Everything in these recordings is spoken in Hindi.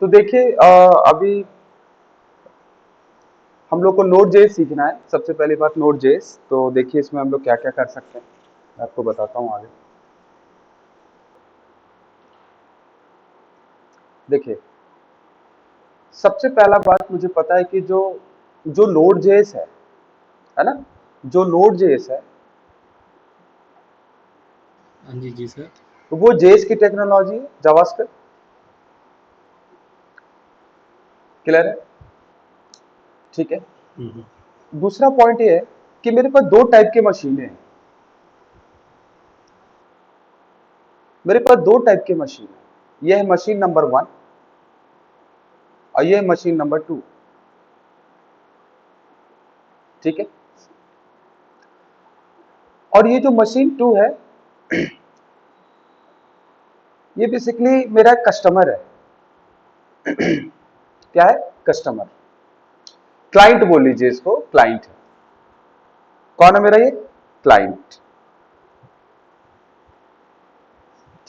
तो देखिए अभी हम लोग को नोड जेएस सीखना है। सबसे पहली बात नोड जेएस। तो देखिए इसमें हम लोग क्या क्या कर सकते हैं, मैं आपको बताता हूँ आगे। देखिए सबसे पहला बात मुझे पता है कि जो जो नोड जेएस है ना, जो नोड जेएस है हाँ जी, जी सर। तो वो जेएस की टेक्नोलॉजी है, जावास्क्रिप्ट। क्लियर है? ठीक है। हम्म। दूसरा पॉइंट ये है कि मेरे पास दो टाइप के मशीनें हैं। मेरे पास दो टाइप की मशीन है। यह है मशीन नंबर 1 और यह है मशीन नंबर 2। ठीक है। और ये जो मशीन 2 है ये बेसिकली मेरा कस्टमर है। क्या है? कस्टमर, क्लाइंट बोल लीजिए इसको, क्लाइंट है। कौन है मेरा ये? क्लाइंट।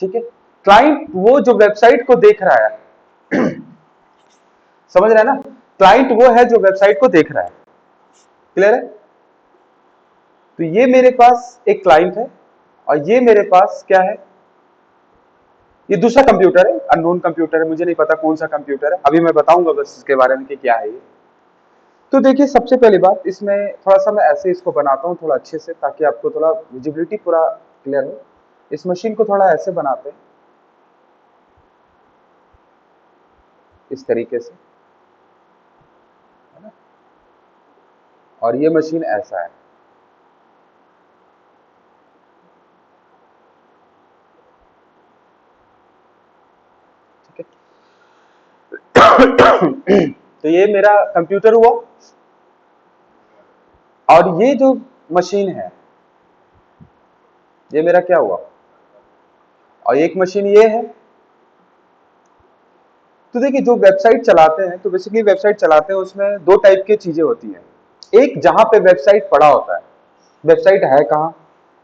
ठीक है। क्लाइंट वो जो वेबसाइट को देख रहा है, समझ रहे हैं ना? क्लाइंट वो है जो वेबसाइट को देख रहा है। क्लियर है? तो ये मेरे पास एक क्लाइंट है और ये मेरे पास क्या है? ये दूसरा कंप्यूटर है, अननोन कंप्यूटर है, मुझे नहीं पता कौन सा कंप्यूटर है, अभी मैं बताऊंगा बस इसके बारे में कि क्या है ये। तो देखिए सबसे पहली बात, इसमें थोड़ा सा मैं ऐसे इसको बनाता हूँ थोड़ा अच्छे से, ताकि आपको थोड़ा विजिबिलिटी पूरा क्लियर हो। इस मशीन को थोड़ा ऐसे बनाते हैं, इस तरीके से, है ना? और ये मशीन ऐसा है। ठीक है। तो ये मेरा कंप्यूटर हुआ और ये जो मशीन है ये मेरा क्या हुआ, और एक मशीन ये है। तो देखिए जो वेबसाइट चलाते हैं, तो बेसिकली वेबसाइट चलाते हैं उसमें दो टाइप की चीजें होती हैं। एक जहां पे वेबसाइट पड़ा होता है, वेबसाइट है कहां,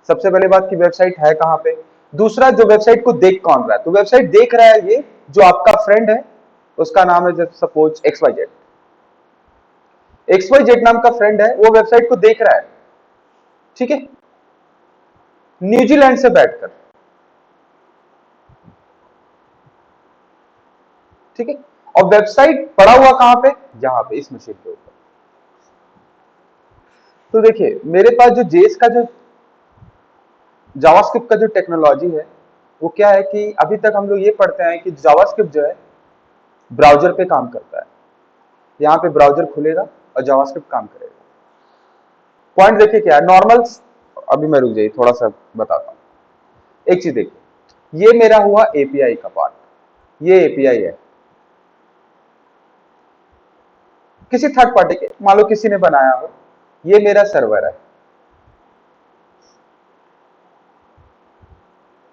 सबसे पहले बात की वेबसाइट है कहां पे। दूसरा जो वेबसाइट को देख कौन रहा है, तो वेबसाइट देख रहा है ये जो आपका फ्रेंड है, उसका नाम है जब सपोज XYZ। XYZ नाम का फ्रेंड है, वो वेबसाइट को देख रहा है। ठीक है, न्यूजीलैंड से बैठकर। ठीक है। और वेबसाइट पड़ा हुआ कहां पे? यहां पे, इस मशीन के ऊपर। तो देखिए मेरे पास जो जेएस का जो जावास्क्रिप्ट का जो टेक्नोलॉजी है वो क्या है कि अभी तक हम लोग ये पढ़ते हैं कि जावास्क्रिप्ट जो है ब्राउजर पे काम करता है। यहाँ पे ब्राउजर खुलेगा और जावास्क्रिप्ट काम करेगा। पॉइंट देखिए क्या है नॉर्मल। अभी मैं रुक जाइए, थोड़ा सा बताता हूँ। एक चीज देखिए, ये मेरा हुआ एपीआई का पार्ट, ये एपीआई है किसी थर्ड पार्टी के, मान लो किसी ने बनाया हो। ये मेरा सर्वर है।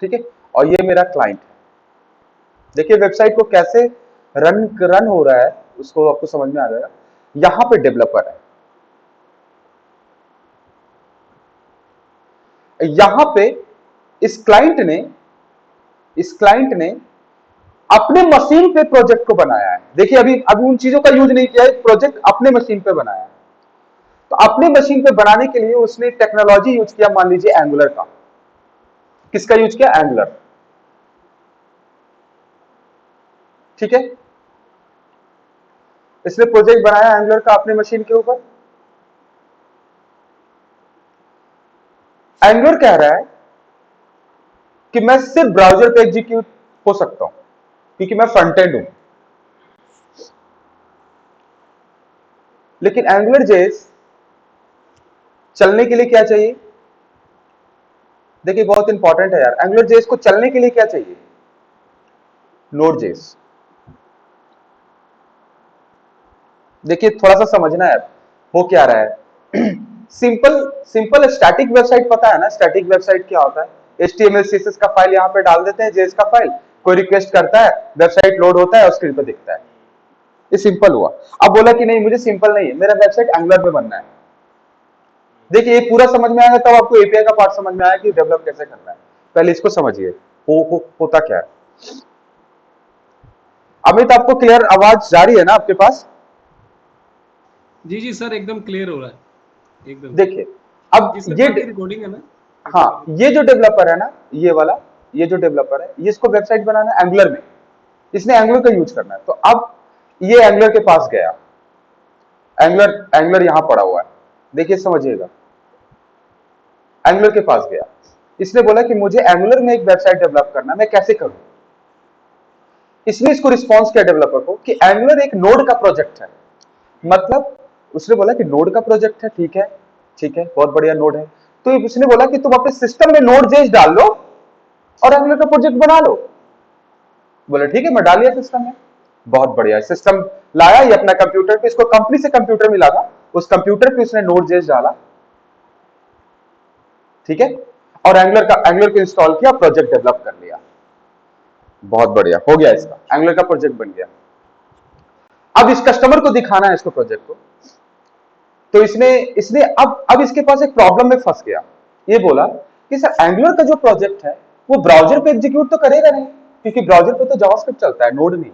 ठीक है। और ये मेरा क्लाइंट है। देखिए वेबसाइट को कैसे रन हो रहा है, उसको आपको समझ में आ जाएगा। यहां पे डेवलपर है, यहां पे इस क्लाइंट ने इस क्लाइंट ने अपने मशीन पे प्रोजेक्ट को बनाया है। देखिए अभी अभी उन चीजों का यूज नहीं किया है, प्रोजेक्ट अपने मशीन पे बनाया है। तो अपने मशीन पे बनाने के लिए उसने टेक्नोलॉजी यूज किया, मान लीजिए एंगुलर का। किसका यूज किया? एंगुलर। ठीक है। इसने प्रोजेक्ट बनाया एंगुलर का अपने मशीन के ऊपर। एंगुलर कह रहा है कि मैं सिर्फ ब्राउजर पे एग्जीक्यूट हो सकता हूं क्योंकि मैं फ्रंट एंड हूं। लेकिन एंगुलर जेएस चलने के लिए क्या चाहिए? देखिए बहुत इंपॉर्टेंट है यार, एंगुलर जेएस को चलने के लिए क्या चाहिए? Node JS. देखिए थोड़ा सा समझना है, हो क्या रहा है। सिंपल सिंपल स्टैटिक वेबसाइट पता है ना? स्टैटिक वेबसाइट क्या होता है? HTML CSS का फाइल यहाँ पे डाल देते हैं, जेएस का फाइल, कोई रिक्वेस्ट करता है, वेबसाइट लोड होता है और स्क्रीन पर दिखता है। ये सिंपल हुआ। अब बोला कि नहीं मुझे सिंपल नहीं है, मेरा वेबसाइट एंगुलर में बनना है। देखिए ये पूरा समझ में आएगा तब आपको एपीआई का पार्ट समझ में आया कि डेवलप कैसे करना है। पहले इसको समझिए, होता क्या है। अमित, आपको क्लियर आवाज जा रही है ना आपके पास? जी जी सर, एकदम क्लियर हो रहा है एकदम। देखिए, जी अब सर, ये बाकी रिकॉर्डिंग है ना? हाँ, ये जो डेवलपर है ना, ये वाला, ये जो डेवलपर है, ये इसको वेबसाइट बनाना है एंगुलर में, इसने एंगुलर का यूज करना है। तो अब ये एंगुलर के पास गया, एंगुलर एंगुलर यहां पड़ा हुआ है, देखिए समझिएगा, एंगुलर के पास गया, इसने बोला कि मुझे एंगुलर में एक वेबसाइट डेवलप करना, मैं कैसे करूं? इसने इसको रिस्पॉन्स किया डेवलपर को कि एंगुलर एक नोड का प्रोजेक्ट है। मतलब उसने बोला कि नोड का प्रोजेक्ट है, ठीक है, ठीक है, बहुत बढ़िया नोड है। तो उसने बोला कि तुम अपने सिस्टम में नोड जेस डाल लो और एंगुलर का प्रोजेक्ट बना लो। बोले ठीक है, मैं डाल लिया सिस्टम में, बहुत बढ़िया। सिस्टम लाया ये अपना कंप्यूटर पे, इसको कंपनी से कंप्यूटर मिला था, उस कंप्यूटर पे उसने नोड जेस डाला, ठीक है, और एंगुलर को इंस्टॉल किया, प्रोजेक्ट डेवलप कर लिया, बहुत बढ़िया हो गया, इसका एंगुलर का प्रोजेक्ट बन गया। अब इस कस्टमर को दिखाना है इसको प्रोजेक्ट को, तो इसने इसने अब इसके पास एक प्रॉब्लम में फंस गया। ये बोला कि सर एंगुलर का जो प्रोजेक्ट है वो ब्राउजर पे एग्जीक्यूट तो करेगा नहीं, क्योंकि ब्राउजर पे तो जावास्क्रिप्ट चलता है, नोड नहीं,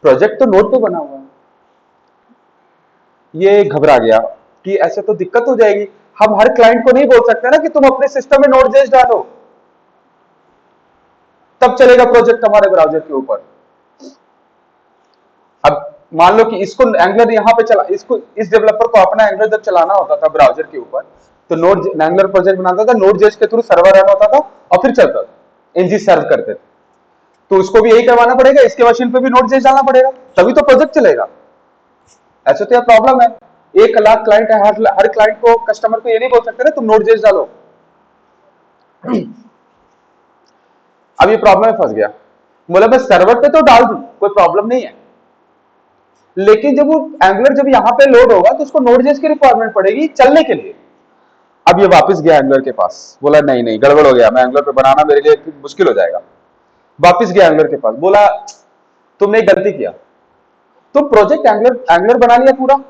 प्रोजेक्ट तो नोड पे बना हुआ है। ये घबरा गया कि ऐसे तो दिक्कत हो जाएगी, हम हर क्लाइंट को नहीं बोल सकते ना कि तुम अपने सिस्टम में नोड जेस डालो, तब चलेगा प्रोजेक्ट हमारे ब्राउजर के ऊपर। अब मान लो कि इसको एंगुलर यहां पे चला, इसको इस डेवलपर को अपना एंगुलर जब चलाना होता था ब्राउजर के ऊपर, तो नोड एंगुलर प्रोजेक्ट बनाता था, नोड जेएस के थ्रू सर्वर रन होता था और फिर चलता था, एनजी सर्व करते थे। तो उसको भी यही करवाना पड़ेगा, इसके मशीन पे भी नोड जेएस डालना पड़ेगा, तभी तो प्रोजेक्ट चलेगा। ऐसे तो यह प्रॉब्लम है, 1 लाख क्लाइंट है, हर क्लाइंट को, कस्टमर को ये नहीं बोल सकते ना तुम नोड जेएस डालो। अब ये प्रॉब्लम में फंस गया, बोला मैं सर्वर पे तो डाल दूं, कोई प्रॉब्लम नहीं है, लेकिन जब वो एंगुलर जब यहां पे लोड होगा तो उसको नोड जेएस की रिक्वायरमेंट पड़ेगी चलने के लिए। अब ये वापस गया एंगुलर के पास, बोला नहीं नहीं, गड़बड़ हो गया, मैं एंगुलर पे बनाना मेरे लिए मुश्किल हो जाएगा। वापस गया एंगुलर के पास, बोला तुमने एक गलती किया, तुम प्रोजेक्ट एंगुलर एंगुलर बना लिया पूरा,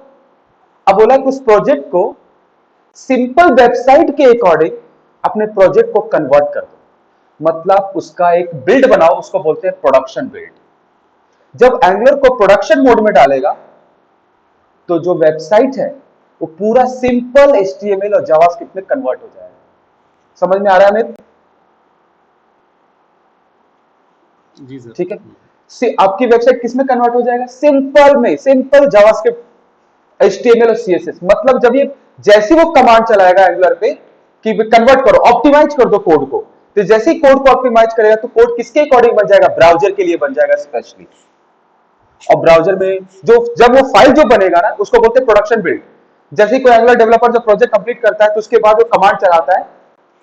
अब बोला कि उस प्रोजेक्ट को सिंपल वेबसाइट के अकॉर्डिंग अपने प्रोजेक्ट को कन्वर्ट कर दो, मतलब उसका एक बिल्ड बनाओ, उसको बोलते हैं प्रोडक्शन बिल्ड। जब एंगुलर को प्रोडक्शन मोड में डालेगा तो जो वेबसाइट है वो पूरा सिंपल एचटीएमएल और जावास्क्रिप्ट में कन्वर्ट हो जाएगा। समझ में आ रहा है अमित? जी सर। ठीक है, आपकी वेबसाइट किस में कन्वर्ट हो जाएगा? सिंपल में, सिंपल जावास्क्रिप्ट, एचटीएमएल और सीएसएस। मतलब जब ये जैसे वो कमांड चलाएगा एंगुलर पे कि कन्वर्ट करो, ऑप्टिमाइज कर दो कोड को, तो जैसे ही कोड को ऑप्टिमाइज करेगा तो कोड किसके अकॉर्डिंग बन जाएगा? ब्राउजर के लिए बन जाएगा स्पेशली। और ब्राउजर में जो जब वो फाइल जो बनेगा ना, उसको बोलते हैं प्रोडक्शन बिल्ड। जैसे ही कोई एंगुलर डेवलपर जब प्रोजेक्ट कंप्लीट करता है तो उसके बाद वो कमांड चलाता है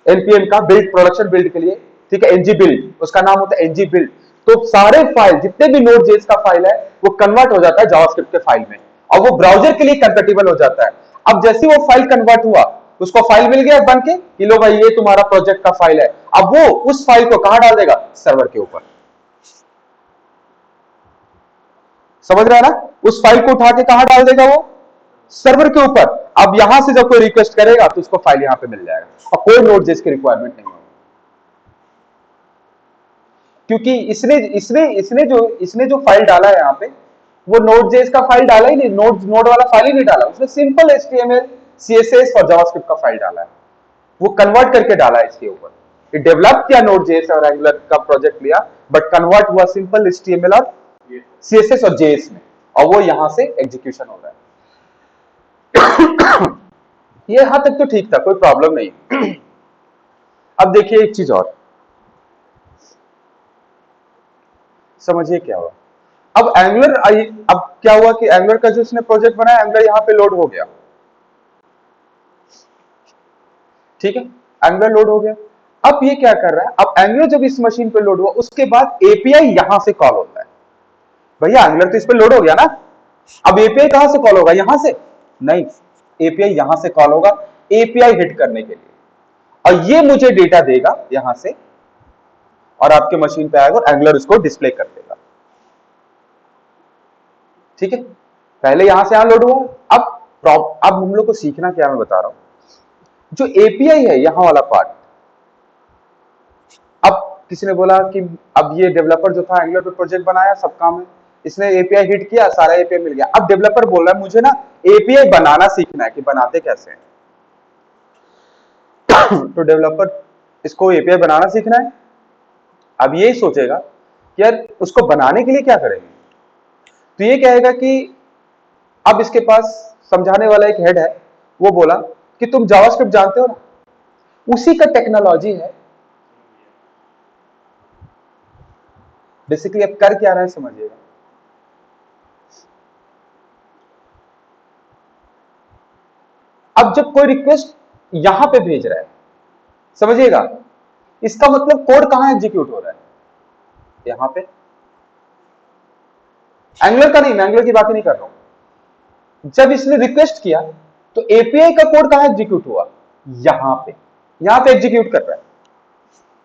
एनपीएम का, बिल्ड, प्रोडक्शन बिल्ड के लिए, ठीक है, एनजी बिल्ड, उसका नाम होता है एनजी बिल्ड। तो सारे फाइल जितने भी नोड जेएस का फाइल है वो कन्वर्ट हो जाता है जावास्क्रिप्ट के फाइल में, और वो ब्राउजर के लिए कंपैटिबल हो जाता है। अब जैसे वो फाइल कन्वर्ट हुआ, उसको फाइल मिल गया बन के कि लो भाई ये तुम्हारा प्रोजेक्ट का फाइल है, अब वो उस फाइल को कहां डाल देगा? सर्वर के ऊपर। समझ रहा है ना? उस फाइल को उठा के कहां डाल देगा? वो सर्वर के ऊपर। अब यहां से जब कोई रिक्वेस्ट करेगा तो उसको फाइल यहां पे मिल जाएगा और कोई नोड जेएस की रिक्वायरमेंट नहीं होगी, क्योंकि इसने जो फाइल डाला है यहां पे, वो नोड जेएस का फाइल डाला ही नहीं, नोड वाला फाइल ही नहीं डाला, उसने सिंपल एचटीएमएल, सीएसएस और जावास्क्रिप्ट का फाइल डाला है, वो कन्वर्ट करके डाला है इसके ऊपर। ये डेवलप किया नोड जेएस और एंगुलर का प्रोजेक्ट लिया, बट कन्वर्ट हुआ सिंपल एचटीएमएल और सीएसएस और जेएस में, और वो यहां से एग्जीक्यूशन हो रहा है। ये यहां तक तो ठीक था, कोई प्रॉब्लम नहीं। अब देखिए एक चीज और समझिए क्या हुआ। अब एंगुलर, अब क्या हुआ कि एंगुलर का जो इसने प्रोजेक्ट बनाया, एंगुलर यहां पे लोड हो गया, ठीक है, एंगुलर लोड हो गया। अब ये क्या कर रहा है, अब एंगुलर जब इस मशीन पे लोड हुआ उसके बाद एपीआई यहां से कॉल होता है। भैया एंगुलर तो इस पे लोड हो गया ना, अब एपीआई कहां से कॉल होगा? यहां से नहीं, एपीआई यहां से कॉल होगा एपीआई हिट करने के लिए, और ये मुझे डेटा देगा यहां से और आपके मशीन पे आएगा और एंगुलर उसको डिस्प्ले कर देगा, ठीक है। पहले यहां से यहां लोड हुआ, अब हम लोग को सीखना क्या, मैं बता रहा हूं। जो एपीआई है यहां वाला पार्ट, अब किसी ने बोला कि अब ये डेवलपर जो था एंगुलर पे प्रोजेक्ट बनाया, सब काम है, इसने एपीआई हिट किया, सारा एपीआई मिल गया। अब डेवलपर बोल रहा है मुझे ना एपीआई बनाना सीखना है कि बनाते कैसे हैं। तो डेवलपर इसको एपीआई बनाना सीखना है। अब ये सोचेगा कि यार उसको बनाने के लिए क्या करेंगे, तो ये कहेगा कि अब इसके पास समझाने वाला एक हेड है, वो बोला कि तुम जावास्क्रिप्ट जानते हो ना, उसी का टेक्नोलॉजी है। बेसिकली अब कर क्या रहा है समझिएगा। अब जब कोई रिक्वेस्ट यहां पे भेज रहा है, समझिएगा, इसका मतलब कोड कहां एग्जीक्यूट हो रहा है, यहां पे। एंगुलर का नहीं, मैं एंगुलर की बात ही नहीं कर रहा हूं। जब इसने रिक्वेस्ट किया तो एपीआई का कोड कहां एग्जीक्यूट हुआ, यहां पे एग्जीक्यूट कर रहा है,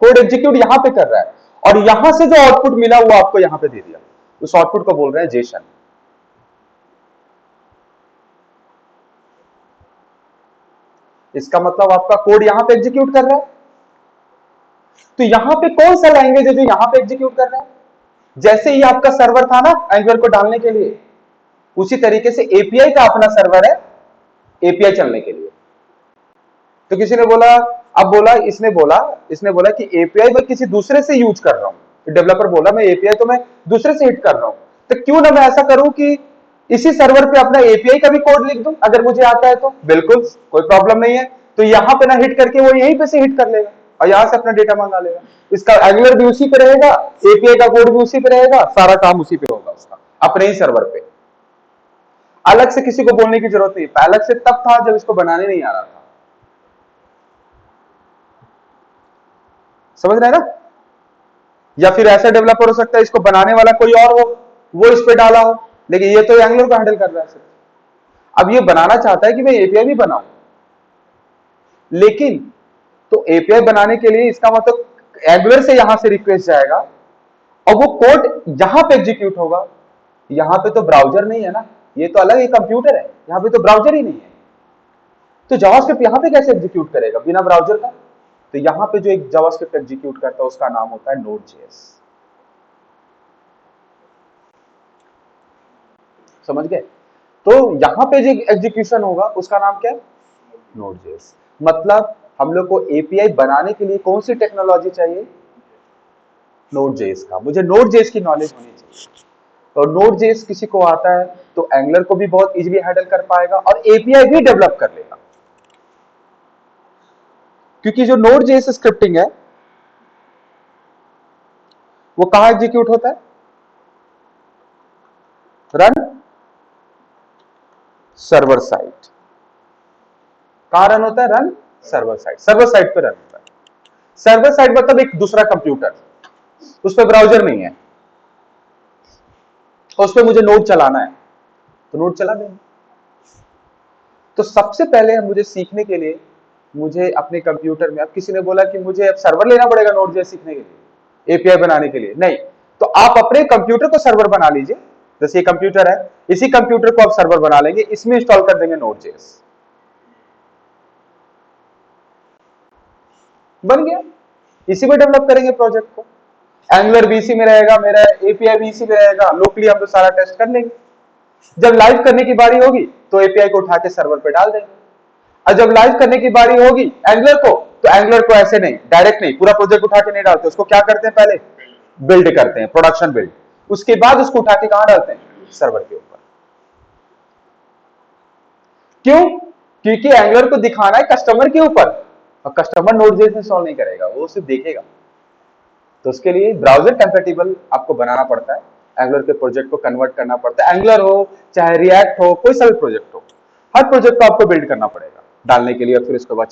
कोड एग्जीक्यूट यहां पे कर रहा है, और यहां से जो आउटपुट मिला वो आपको यहां पे दे दिया। उस आउटपुट को बोल रहे हैं जेसन। इसका मतलब आपका कोड यहां पे एग्जीक्यूट कर रहा है। तो यहां पे कौन सा लैंग्वेज है जो यहां पे एग्जीक्यूट कर रहा है, जैसे ही आपका सर्वर था ना एंगुलर को डालने के लिए, उसी तरीके से एपीआई का अपना सर्वर है एपीआई चलने के लिए। तो किसी ने बोला, अब बोला इसने बोला कि एपीआई मैं किसी दूसरे से यूज कर रहा हूं। डेवलपर बोला मैं एपीआई तो मैं दूसरे से हिट कर रहा हूं, तो क्यों ना मैं ऐसा करूं कि इसी सर्वर पे अपना एपीआई का भी कोड लिख दूं, अगर मुझे आता है तो बिल्कुल कोई प्रॉब्लम नहीं है। तो यहां पे ना हिट करके वो यहीं पे से हिट कर लेगा और यहां से अपना डेटा मंगा लेगा। इसका एंगुलर भी उसी पे रहेगा, एपीआई का कोड भी उसी पे रहेगा, सारा काम उसी पे होगा उसका, अपने ही सर्वर पे। अलग से किसी को बोलने की जरूरत नहीं। अलग से तब था जब इसको बनाने नहीं आ रहा था। समझ रहे हैं ना। या फिर ऐसा डेवलपर हो सकता है इसको बनाने वाला कोई और हो, वो इस पे डाला हो, लेकिन ये तो एंगुलर को हैंडल कर रहा है सिर्फ। अब ये बनाना चाहता है कि मैं एपीआई भी बनाऊं, लेकिन तो एपीआई बनाने के लिए इसका मतलब एंगुलर से यहां से रिक्वेस्ट जाएगा और वो कोड यहां पे एग्जीक्यूट होगा। यहां पे तो ब्राउजर नहीं है ना, ये तो अलग ही कंप्यूटर है, यहां पे तो ब्राउजर ही नहीं है। तो जावास्क्रिप्ट यहां पे कैसे एग्जीक्यूट करेगा बिना ब्राउजर का। तो यहां पे जो एक जावास्क्रिप्ट एग्जीक्यूट करता है उसका नाम होता है नोड.जेएस। समझ गए। तो यहां पे जो एग्जीक्यूशन होगा उसका नाम क्या है, नोड.जेएस। मतलब हम लोग को एपीआई बनाने के लिए कौन सी टेक्नोलॉजी चाहिए, नोड.जेएस का। मुझे नोड.जेएस की नॉलेज होनी चाहिए। तो नोड.जेएस किसी को आता है तो एंगुलर को भी बहुत इजीली हैंडल कर पाएगा और एपीआई भी डेवलप कर लेगा। क्योंकि जो नोड.जेएस स्क्रिप्टिंग है वो कहां एग्जीक्यूट होता है, रन सर्वर साइड। कहां रन होता है, run server side. Server side पे रन होता है। सर्वर साइड मतलब एक दूसरा कंप्यूटर, उस पर ब्राउजर नहीं है, उस पर मुझे नोड चलाना है तो नोड चला देंगे। तो सबसे पहले मुझे सीखने के लिए मुझे अपने कंप्यूटर में, अब किसी ने बोला कि मुझे अब सर्वर लेना पड़ेगा नोड.जेएस सीखने के लिए, एपीआई बनाने के लिए। नहीं, तो आप अपने कंप्यूटर को सर्वर बना लीजिए। जैसे ये कंप्यूटर है, इसी कंप्यूटर को आप सर्वर बना लेंगे, इसमें इंस्टॉल कर देंगे नोड.जेएस, बन गया। इसी में डेवलप करेंगे प्रोजेक्ट को। एंगुलर भी इसी में रहेगा, मेरा एपीआई भी इसी में रहेगा। लोकली हम तो सारा टेस्ट कर लेंगे। जब लाइव करने की बारी होगी तो एपीआई को उठा के सर्वर पे डाल देंगे। और जब लाइव करने की बारी होगी एंगुलर को, तो एंगुलर को ऐसे नहीं, डायरेक्ट नहीं, पूरा प्रोजेक्ट उठा के नहीं डालते। उसको क्या करते हैं, पहले बिल्ड करते हैं, प्रोडक्शन बिल्ड। उसके बाद उसको उठा के कहां डालते हैं, सर्वर के ऊपर। क्यों, क्योंकि एंगुलर को दिखाना है कस्टमर के ऊपर, और कस्टमर नोड.जेएस इंस्टॉल नहीं करेगा, वो सिर्फ देखेगा। तो उसके लिए ब्राउजर कंपैटिबल आपको बनाना पड़ता है, एंगुलर के प्रोजेक्ट को कन्वर्ट करना पड़ता है। एंगुलर हो चाहे रिएक्ट हो, कोई सा भी प्रोजेक्ट हो, हर प्रोजेक्ट को आपको बिल्ड करना पड़ेगा डालने के लिए, और फिर उसके बाद